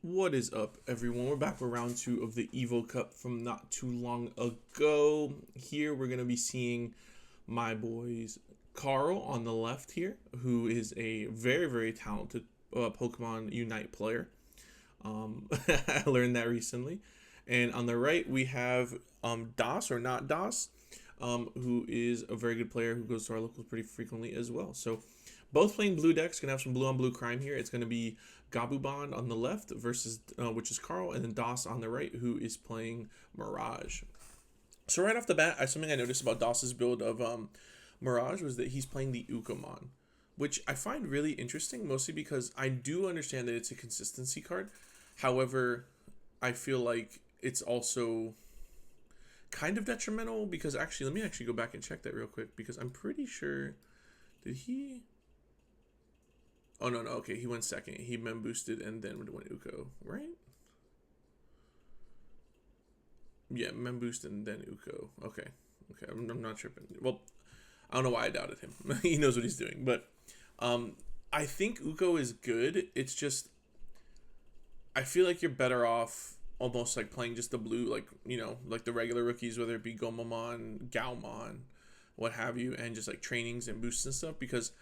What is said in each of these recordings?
What is up, everyone? We're back for round two of the Evo Cup from not too long ago. Here we're going to be seeing my boys Carl on the left here, who is a very, very talented Pokemon Unite player. I learned that recently. And on the right, we have Das, or not Das, who is a very good player who goes to our locals pretty frequently as well. So both playing blue decks, gonna have some blue on blue crime here. It's gonna be Gabubond on the left versus which is Carl, and then Das on the right, who is playing Mirage. So right off the bat, something I noticed about Das's build of Mirage was that he's playing the Ukamon, which I find really interesting, mostly because I do understand that it's a consistency card. However, I feel like it's also kind of detrimental because let me actually go back and check that real quick because I'm pretty sure, did he? Oh, no, okay, he went second. He mem boosted and then went Uko, right? Yeah, mem boost and then Uko. Okay, I'm not tripping. Well, I don't know why I doubted him. He knows what he's doing, but I think Uko is good. It's just, I feel like you're better off almost like playing just the blue, like, like the regular rookies, whether it be Gomamon, Gaomon, what have you, and just like trainings and boosts and stuff, because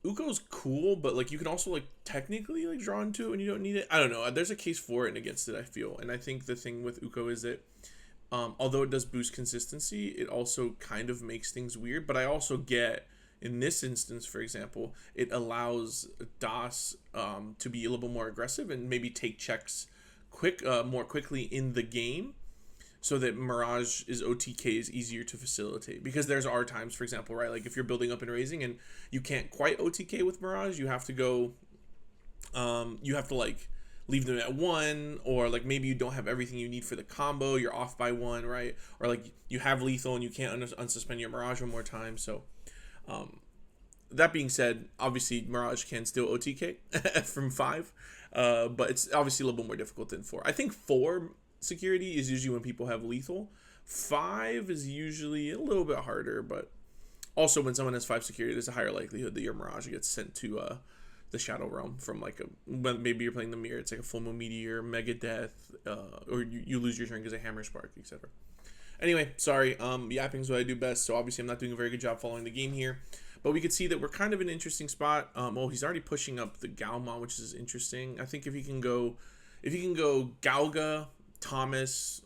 Uko's cool, but like you can also like technically like draw into it when you don't need it. I don't know. There's a case for it and against it, I feel. And I think the thing with Uko is that although it does boost consistency, it also kind of makes things weird. But I also get, in this instance, for example, it allows Das to be a little bit more aggressive and maybe take checks more quickly in the game, so that Mirage OTK is easier to facilitate. Because there's times, for example, right, like if you're building up and raising and you can't quite OTK with Mirage, you have to go, you have to like leave them at 1, or like maybe you don't have everything you need for the combo, you're off by 1, right? Or like you have lethal and you can't unsuspend your Mirage one more time. So that being said, obviously Mirage can still OTK from 5, but it's obviously a little bit more difficult than 4. I think 4 security is usually when people have lethal. 5 is usually a little bit harder, but also when someone has 5 security, there's a higher likelihood that your Mirage gets sent to the Shadow Realm from like maybe you're playing the Mirror, it's like a Full Moon Meteor, Mega Death, or you lose your turn because of Hammer Spark, etc. Anyway, sorry, yapping is what I do best, so obviously I'm not doing a very good job following the game here. But we could see that we're kind of in an interesting spot. He's already pushing up the Gaomon, which is interesting. I think if he can go Gauga, Thomas,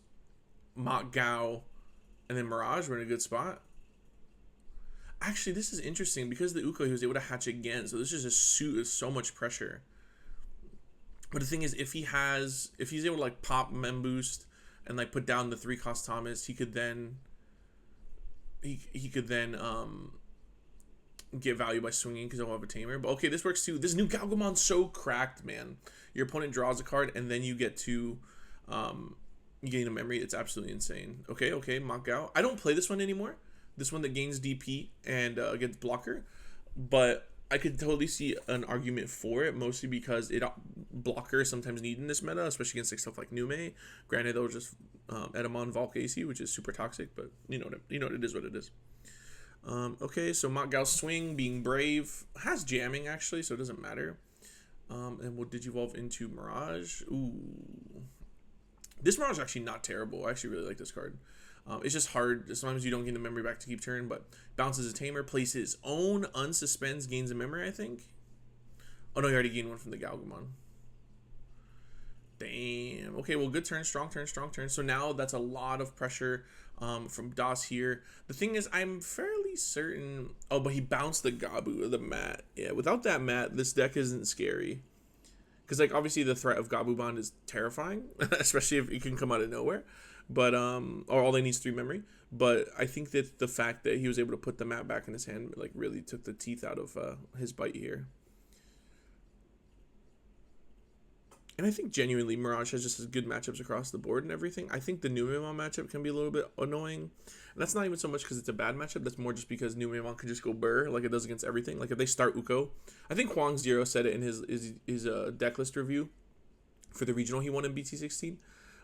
Mott Gao, and then Mirage, we're in a good spot. Actually, this is interesting because the Uko, he was able to hatch again, so this is a suit with so much pressure. But the thing is, if he's able to like pop Mem Boost and like put down the 3-cost Thomas, he could then get value by swinging because he'll have a tamer. But okay, this works too. This new Gaugamon's so cracked, man. Your opponent draws a card and then you get to you gain a memory. It's absolutely insane. Okay, Mott Gao. I don't play this one anymore. This one that gains DP and gets blocker, but I could totally see an argument for it, mostly because blocker is sometimes needed in this meta, especially against like stuff like Nume. Granted, that was just Edamon Valk AC, which is super toxic, but you know it is what it is. Okay, so Mott Gao's swing, being brave, has jamming actually, so it doesn't matter. And we'll Digivolve into Mirage. Ooh. This Mirage is actually not terrible. I actually really like this card. It's just hard. Sometimes you don't gain the memory back to keep turn, but bounces a tamer, plays his own, unsuspends, gains a memory, I think. Oh no, he already gained one from the Galgamon. Damn. Okay, well, good turn, strong turn. So now that's a lot of pressure from Das here. The thing is, I'm fairly certain... Oh, but he bounced the Gabu, the mat. Yeah, without that mat, this deck isn't scary. Because, like, obviously the threat of Gabubond is terrifying, especially if it can come out of nowhere. But, or all they need is 3 memory. But I think that the fact that he was able to put the mat back in his hand, like, really took the teeth out of his bite here. And I think genuinely Mirage has just as good matchups across the board and everything. I think the Numemon matchup can be a little bit annoying. And that's not even so much because it's a bad matchup. That's more just because Numemon can just go burr like it does against everything. Like if they start Uko. I think Huang Zero said it in his deck list review for the regional he won in BT16.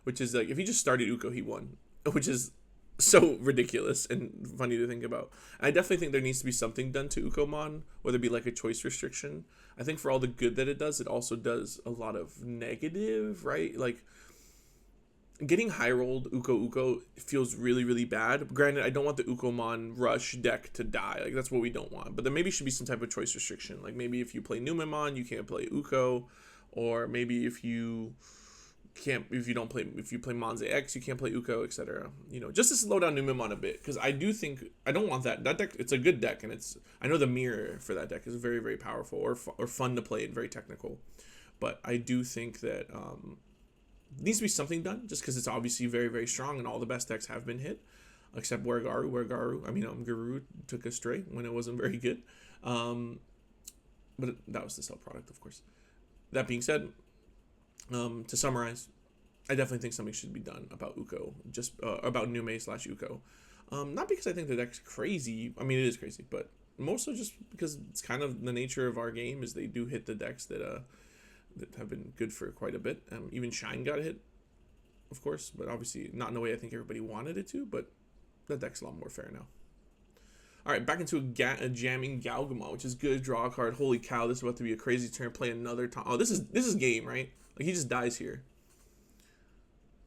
Which is like, if he just started Uko, he won. Which is so ridiculous and funny to think about. I definitely think there needs to be something done to Ukomon, whether it be like a choice restriction. I think for all the good that it also does a lot of negative, right? Like getting high rolled Uko feels really, really bad. Granted, I don't want the Ukomon rush deck to die. Like that's what we don't want. But there maybe should be some type of choice restriction. Like maybe if you play Numemon, you can't play Uko, or maybe if you play Monze X, you can't play Uko, etc. You know, just to slow down Numemon a bit, because I don't want that deck. It's a good deck, and I know the mirror for that deck is very, very powerful or fun to play and very technical, but I do think that needs to be something done, just because it's obviously very, very strong and all the best decks have been hit, except Guru took a stray when it wasn't very good, but that was the cell product, of course. That being said, to summarize, I definitely think something should be done about Uko, just about Nume/Uko. Not because I think the deck's crazy. I mean, it is crazy, but mostly just because it's kind of the nature of our game is they do hit the decks that have been good for quite a bit. Even Shine got hit, of course, but obviously not in the way I think everybody wanted it to. But that deck's a lot more fair now. All right, back into a jamming Gaogamon, which is good. Draw a card. Holy cow, this is about to be a crazy turn. Play another time. Oh, this is game, right? Like, he just dies here.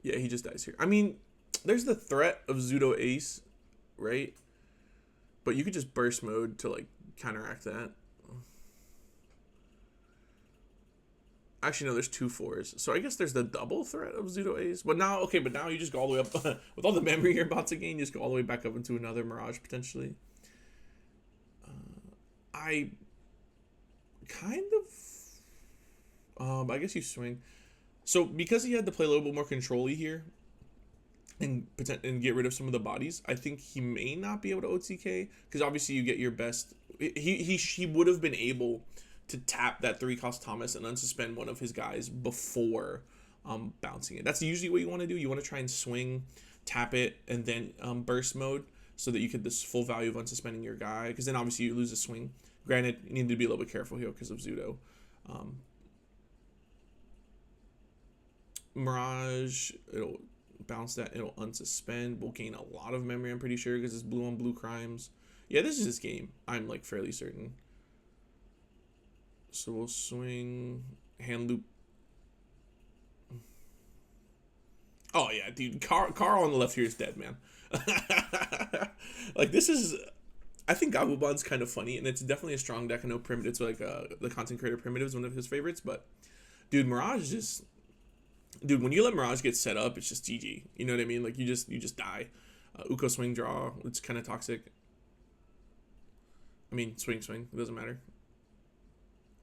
Yeah, he just dies here. I mean, there's the threat of Zudo Ace, right? But you could just burst mode to, like, counteract that. Actually, no, there's 2 4s. So I guess there's the double threat of Zudo Ace. But now you just go all the way up. With all the memory you're about to gain, you just go all the way back up into another Mirage, potentially. I kind of... I guess you swing. So because he had to play a little bit more control-y here and get rid of some of the bodies, I think he may not be able to OTK, because obviously you get your best. He would have been able to tap that 3-cost Thomas and unsuspend one of his guys before bouncing it. That's usually what you want to do. You want to try and swing, tap it, and then burst mode, so that you get this full value of unsuspending your guy, because then obviously you lose a swing. Granted, you need to be a little bit careful here because of Zudo. Mirage, it'll bounce that, it'll unsuspend, we'll gain a lot of memory, I'm pretty sure, because it's blue on blue crimes. Yeah, this is his game, I'm like fairly certain. So we'll swing, hand loop. Oh yeah, dude, Carl on the left here is dead, man. Like, this is, I think Gabubond's kind of funny, and it's definitely a strong deck. I know it's like the content creator Primitive is one of his favorites, but dude, Mirage just... Dude, when you let Mirage get set up, it's just GG. You know what I mean? Like, you just die. Uko swing draw, it's kind of toxic. I mean, swing, it doesn't matter.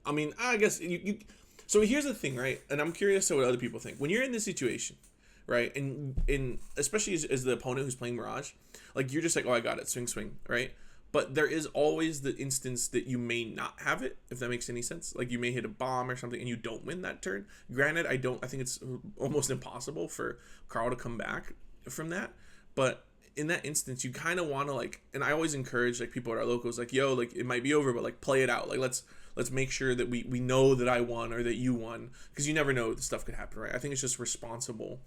I mean, I guess you so here's the thing, right? And I'm curious to what other people think. When you're in this situation, right? And especially as the opponent who's playing Mirage, like, you're just like, oh, I got it, swing, right? But there is always the instance that you may not have it, if that makes any sense. Like, you may hit a bomb or something and you don't win that turn. Granted, I think it's almost impossible for Carl to come back from that. But in that instance, you kind of want to, like, and I always encourage, like, people at our locals, like, yo, like, it might be over, but, like, play it out. Like, let's make sure that we know that I won or that you won, because you never know, the stuff could happen, right? I think it's just responsible.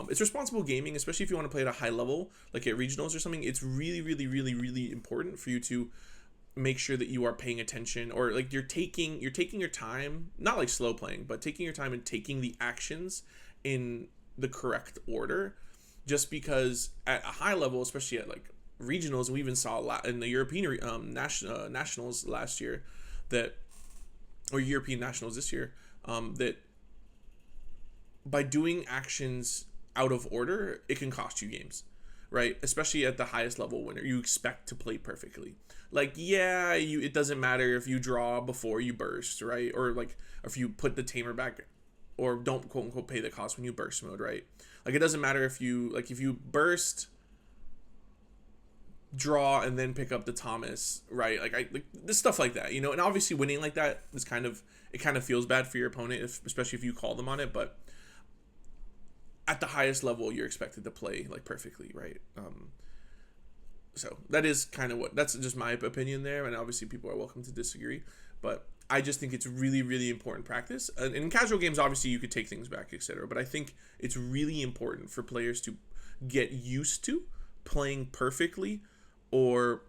It's responsible gaming, especially if you want to play at a high level, like at regionals or something. It's really, really, really, really important for you to make sure that you are paying attention, or like you're taking your time, not like slow playing, but taking your time and taking the actions in the correct order. Just because at a high level, especially at like regionals, we even saw in the European nationals last year, or European nationals this year, that by doing actions out of order, it can cost you games, right? Especially at the highest level when you expect to play perfectly. Like, yeah, it doesn't matter if you draw before you burst, right? Or like if you put the tamer back, or don't quote unquote pay the cost when you burst mode, right? Like, it doesn't matter if you burst, draw, and then pick up the Thomas, right? Like this stuff like that, you know. And obviously winning like that is kind of feels bad for your opponent, especially if you call them on it, but at the highest level, you're expected to play like perfectly, right? So that is kind of that's just my opinion there, and obviously people are welcome to disagree, but I just think it's really, really important practice. And in casual games, obviously you could take things back, etc. But I think it's really important for players to get used to playing perfectly or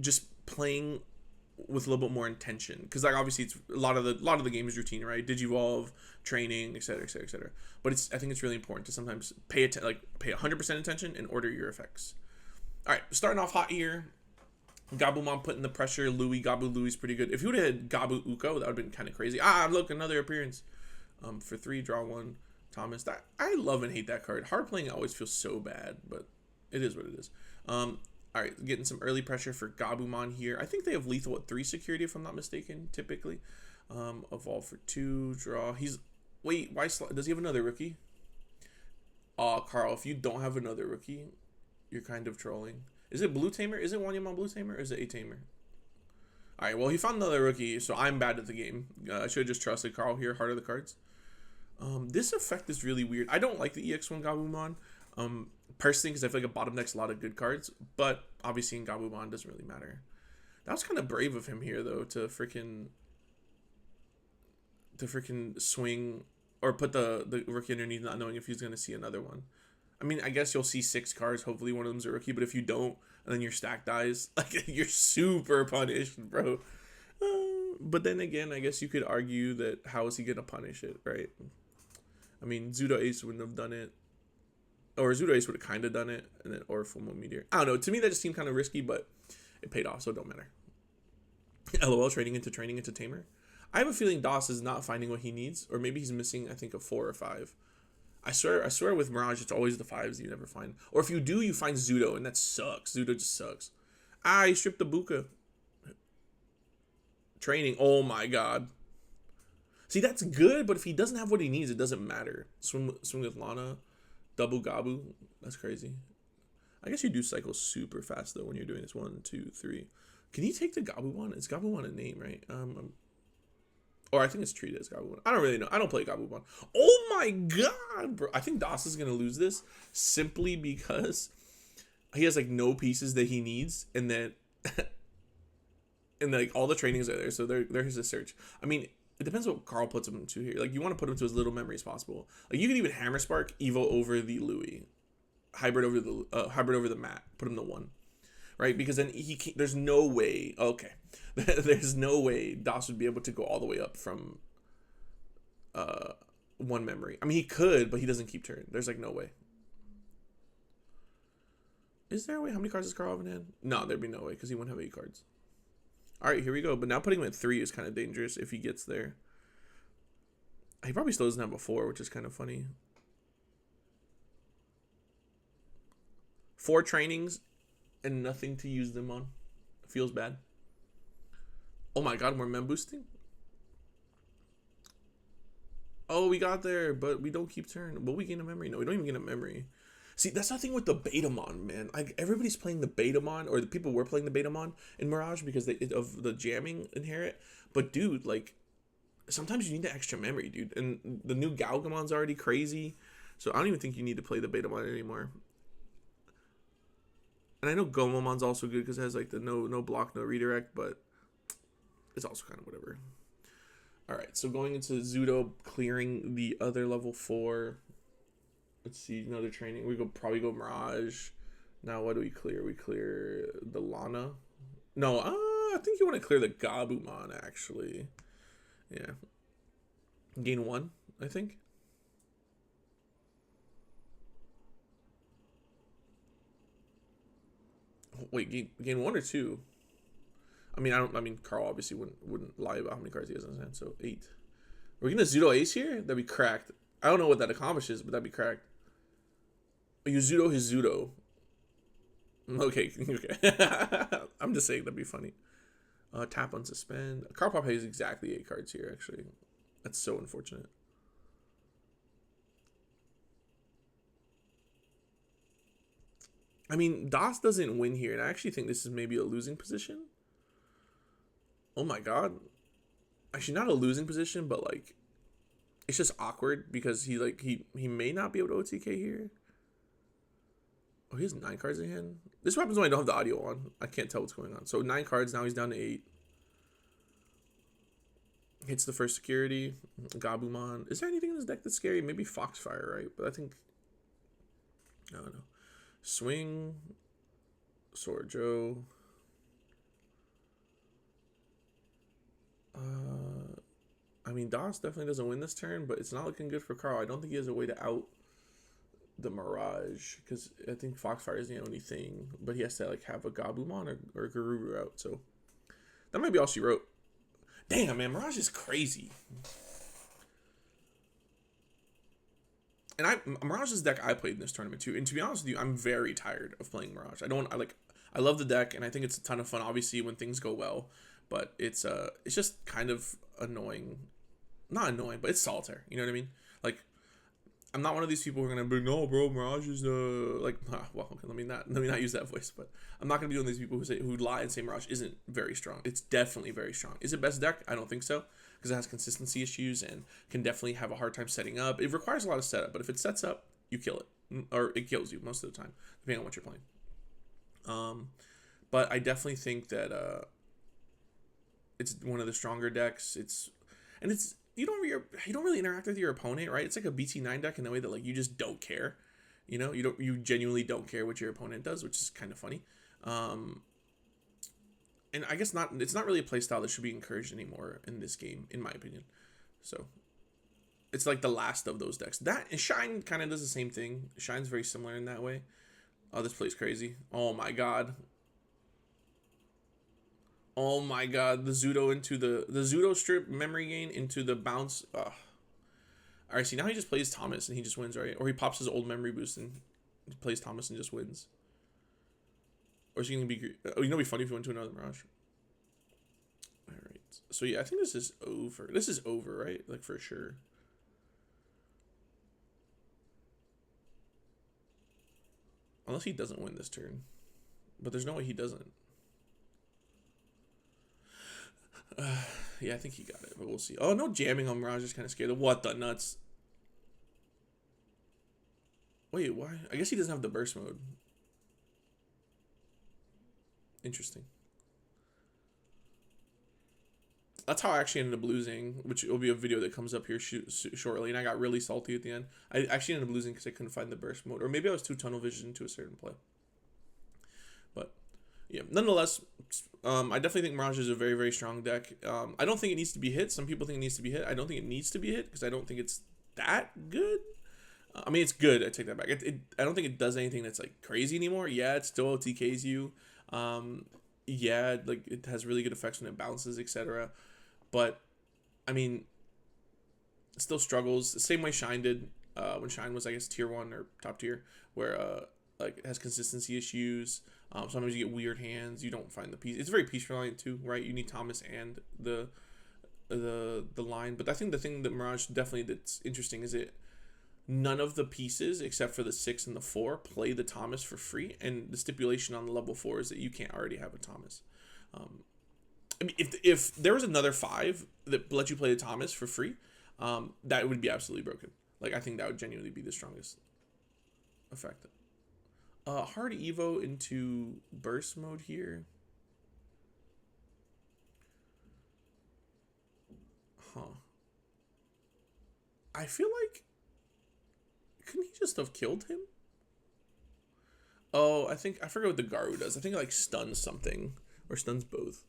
just playing with a little bit more intention, because like obviously it's a lot of the game is routine, right? Digivolve, training, etc, etc, etc. But I think it's really important to sometimes pay 100% attention and order your effects. All right, starting off hot here. Gabumon putting the pressure. Louis pretty good. If you would have had Gabu Uko, that would have been kind of crazy. Look, another appearance. For 3, draw 1. Thomas. That I love and hate that card. Hard playing always feels so bad, but it is what it is. All right, getting some early pressure for Gabumon here. I think they have lethal at 3 security, if I'm not mistaken, typically. Evolve for 2, draw. Wait, why does he have another rookie? Carl, if you don't have another rookie, you're kind of trolling. Is it Blue Tamer? Is it Wanyamon Blue Tamer or is it A Tamer? All right, well, he found another rookie, so I'm bad at the game. I should have just trusted Carl here. Heart of the cards. This effect is really weird. I don't like the EX1 Gabumon. Personally, because I feel like a bottom deck's a lot of good cards, but obviously in Gabumon doesn't really matter. That was kind of brave of him here, though, to freaking swing or put the rookie underneath, not knowing if he's gonna see another one. I mean, I guess you'll see 6 cards. Hopefully, one of them's a rookie. But if you don't, and then your stack dies, like you're super punished, bro. But then again, I guess you could argue that how is he gonna punish it, right? I mean, Zudo Ace wouldn't have done it. Or Zudo Ace would have kind of done it, and then or Full Moon Meteor. I don't know. To me, that just seemed kind of risky, but it paid off, so it don't matter. LOL, trading into Tamer. I have a feeling DOS is not finding what he needs, or maybe he's missing, I think, a 4 or 5. I swear with Mirage, it's always the 5s you never find. Or if you do, you find Zudo, and that sucks. Zudo just sucks. He stripped the Buka. Training. Oh my god. See, that's good, but if he doesn't have what he needs, it doesn't matter. Swing with Lana. Double Gabu. That's crazy. I guess you do cycle super fast, though, when you're doing this. 1, 2, 3. Can he take the Gabubond? Is Gabubond a name, right? Or I think it's treated as Gabubond. I don't really know. I don't play Gabubond. Oh my god, bro. I think DOS is going to lose this simply because he has, like, no pieces that he needs, and then... and, like, all the trainings are there, so there's a search. I mean... It depends what Carl puts him into here. Like, you want to put him to as little memory as possible. Like, you can even Hammer Spark, Evo over the Louis, hybrid over the Mat, put him to 1, right? Because then he can't, there's no way. Okay, there's no way DOS would be able to go all the way up from 1 memory. I mean, he could, but he doesn't keep turn. There's like no way. Is there a way? How many cards does Carl have in hand? No, there'd be no way because he wouldn't have 8 cards. All right, here we go. But now putting him at 3 is kind of dangerous if he gets there. He probably still doesn't have a 4, which is kind of funny. 4 trainings and nothing to use them on. Feels bad. Oh my god, more mem boosting? Oh, we got there, but we don't keep turn. But we gain a memory. No, we don't even gain a memory. See, that's the thing with the Betamon, man. Like, everybody's playing the Betamon, or the people were playing the Betamon in Mirage because of the jamming inherit. But, dude, like, sometimes you need the extra memory, dude. And the new Gaogamon's already crazy. So I don't even think you need to play the Betamon anymore. And I know Gomamon's also good because it has, like, the no block, no redirect. But it's also kind of whatever. All right, so going into Zudo, clearing the other level 4... Let's see, another training. We probably go Mirage. Now, what do we clear? We clear the Lana. No, I think you want to clear the Gabumon, actually. Yeah. Gain 1, I think. Wait, gain 1 or 2? I mean, Carl obviously wouldn't lie about how many cards he has in his hand. So 8. We're gonna Zudo Ace here. That'd be cracked. I don't know what that accomplishes, but that'd be cracked. You Zudo his Zudo. Okay. I'm just saying that'd be funny. Tap on suspend. Carl Pop has exactly 8 cards here, actually. That's so unfortunate. I mean, DOS doesn't win here, and I actually think this is maybe a losing position. Oh my god. Actually, not a losing position, but, like, it's just awkward because he may not be able to OTK here. Oh, he has 9 cards in hand. This is what happens when I don't have the audio on. I can't tell what's going on. So 9 cards, now he's down to 8. Hits the first security. Gabumon. Is there anything in this deck that's scary? Maybe Foxfire, right? But I don't know. Swing. Sword Joe. I mean, DOS definitely doesn't win this turn, but it's not looking good for Carl. I don't think he has a way to out the Mirage, because I think Foxfire is the only thing, but he has to like have a Gabumon or Garuru out, so that might be all she wrote. Damn, man, Mirage is crazy. And Mirage is the deck I played in this tournament too, and to be honest with you, I'm very tired of playing Mirage. I love the deck, and I think it's a ton of fun, obviously, when things go well, but it's just kind of annoying. Not annoying, but it's Solitaire, you know what I mean? Like, I'm not one of these people who are gonna be, no, bro, Mirage is like, well, okay, let me not use that voice, but I'm not gonna be one of these people who lie and say Mirage isn't very strong. It's definitely very strong. Is it best deck? I don't think so, because it has consistency issues and can definitely have a hard time setting up. It requires a lot of setup, but if it sets up, you kill it, or it kills you most of the time, depending on what you're playing. But I definitely think that it's one of the stronger decks. You don't really interact with your opponent, right? It's like a BT9 deck in the way that like you just don't care, you genuinely don't care what your opponent does, which is kind of funny. And I guess it's not really a play style that should be encouraged anymore in this game, in my opinion. So it's like the last of those decks. That and Shine kind of does the same thing. Shine's very similar in that way. Oh, this play's crazy. Oh my god. Oh my god, the Zudo into the Zudo strip memory gain into the bounce. Alright, see, now he just plays Thomas and he just wins, right? Or he pops his old memory boost and plays Thomas and just wins. Or is he gonna be? Oh, it'd be funny if he went to another Mirage. Alright, so yeah, I think this is over. This is over, right? Like for sure. Unless he doesn't win this turn, but there's no way he doesn't. Yeah, I think he got it, but we'll see. Oh, no jamming on Mirage is kind of scary. What the nuts? Wait, why? I guess he doesn't have the burst mode. Interesting. That's how I actually ended up losing, which will be a video that comes up here shortly, and I got really salty at the end. I actually ended up losing because I couldn't find the burst mode, or maybe I was too tunnel vision to a certain play. But yeah, nonetheless, I definitely think Mirage is a very, very strong deck. I don't think it needs to be hit. Some people think it needs to be hit. I don't think it needs to be hit because I don't think it's that good. I mean, it's good. I take that back. I don't think it does anything that's like crazy anymore. Yeah, it still OTKs you. Yeah, like it has really good effects when it bounces, etc. But I mean, it still struggles the same way Shine did when Shine was, I guess, tier 1 or top tier, where like it has consistency issues. Sometimes you get weird hands. You don't find the piece. It's very piece reliant too, right? You need Thomas and the line. But I think the thing that Mirage definitely that's interesting is none of the pieces except for the 6 and the 4 play the Thomas for free, and the stipulation on the level 4 is that you can't already have a Thomas. I mean, if there was another 5 that let you play the Thomas for free, that would be absolutely broken. Like, I think that would genuinely be the strongest effect. Hard Evo into burst mode here. Huh. I feel like, couldn't he just have killed him? Oh, I forget what the Garu does. I think it like stuns something or stuns both.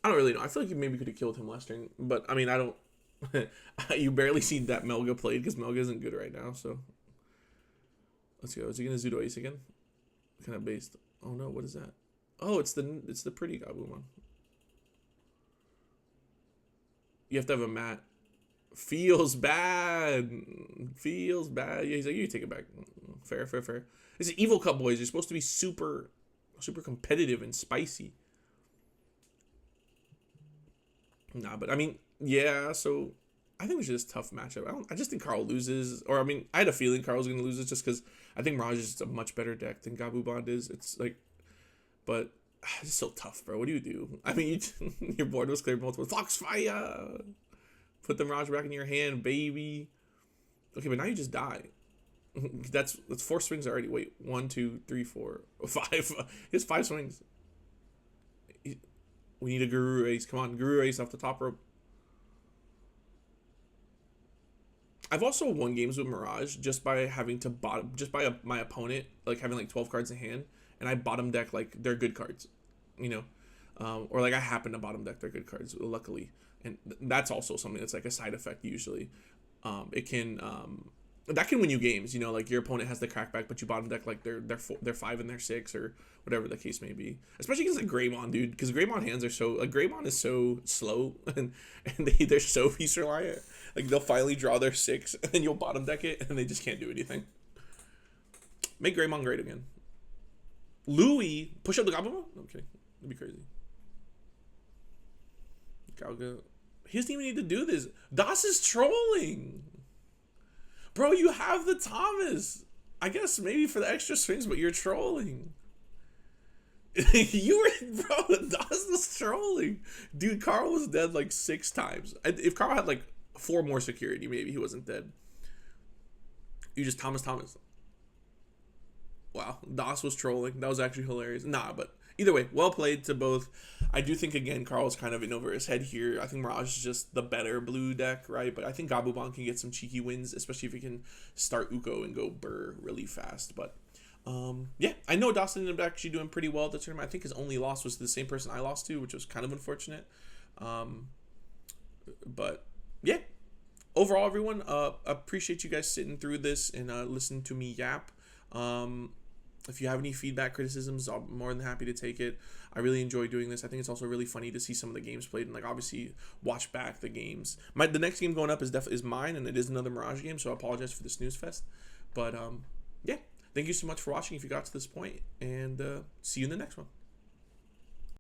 I don't really know. I feel like you maybe could have killed him last turn, but I mean, I don't. You barely see that Melga played because Melga isn't good right now. So let's go. Is he gonna Zudo Ace again? Kind of based. Oh no, what is that? Oh, it's the pretty Gabumon. You have to have a mat. Feels bad. Feels bad. Yeah, he's like, you take it back. Fair. It's an Evo Cup, boys. You're supposed to be super competitive and spicy. Nah, but I mean, yeah, so I think it's just a tough matchup. I just think Carl loses. Or, I mean, I had a feeling Carl was going to lose it just because I think Mirage is just a much better deck than Gabubond is. It's like, but it's so tough, bro. What do you do? I mean, your board was cleared multiple. Foxfire! Put the Mirage back in your hand, baby. Okay, but now you just die. That's 4 swings already. Wait, 1, 2, 3, 4, 5. He has 5 swings. We need a Guru Ace. Come on, Guru Ace off the top rope. I've also won games with Mirage just by having to bottom, just by my opponent like having like 12 cards in hand, and I bottom deck like their good cards, you know, or like I happen to bottom deck their good cards, luckily, and that's also something that's like a side effect usually. It can that can win you games, you know, like your opponent has the crackback, but you bottom deck like their 5 and their 6 or whatever the case may be. Especially against like Greymon, dude, because Greymon hands are so like Greymon is so slow and they're so piece reliant. Like they'll finally draw their 6 and then you'll bottom deck it and they just can't do anything. Make Greymon great again. Louis, push up the Gabubond? I'm kidding. It'd be crazy. Galga. He doesn't even need to do this. Das is trolling. Bro, you have the Thomas. I guess maybe for the extra swings, but you're trolling. You were, bro, Das was trolling. Dude, Carl was dead like 6 times. If Carl had like 4 more security, maybe he wasn't dead. You just Thomas. Wow, Das was trolling. That was actually hilarious. Nah, but either way, well played to both. I do think, again, Carl was kind of in over his head here. I think Mirage is just the better blue deck, right? But I think Gabubond can get some cheeky wins, especially if he can start Uko and go Burr really fast. But, yeah, I know Dawson ended up actually doing pretty well at the tournament. I think his only loss was the same person I lost to, which was kind of unfortunate. But, yeah. Overall, everyone, appreciate you guys sitting through this and listening to me yap. If you have any feedback, criticisms, I'm more than happy to take it. I really enjoy doing this. I think it's also really funny to see some of the games played and like obviously watch back the games. The next game going up is mine, and it is another Mirage game, so I apologize for the snooze fest. But yeah, thank you so much for watching if you got to this point, and see you in the next one.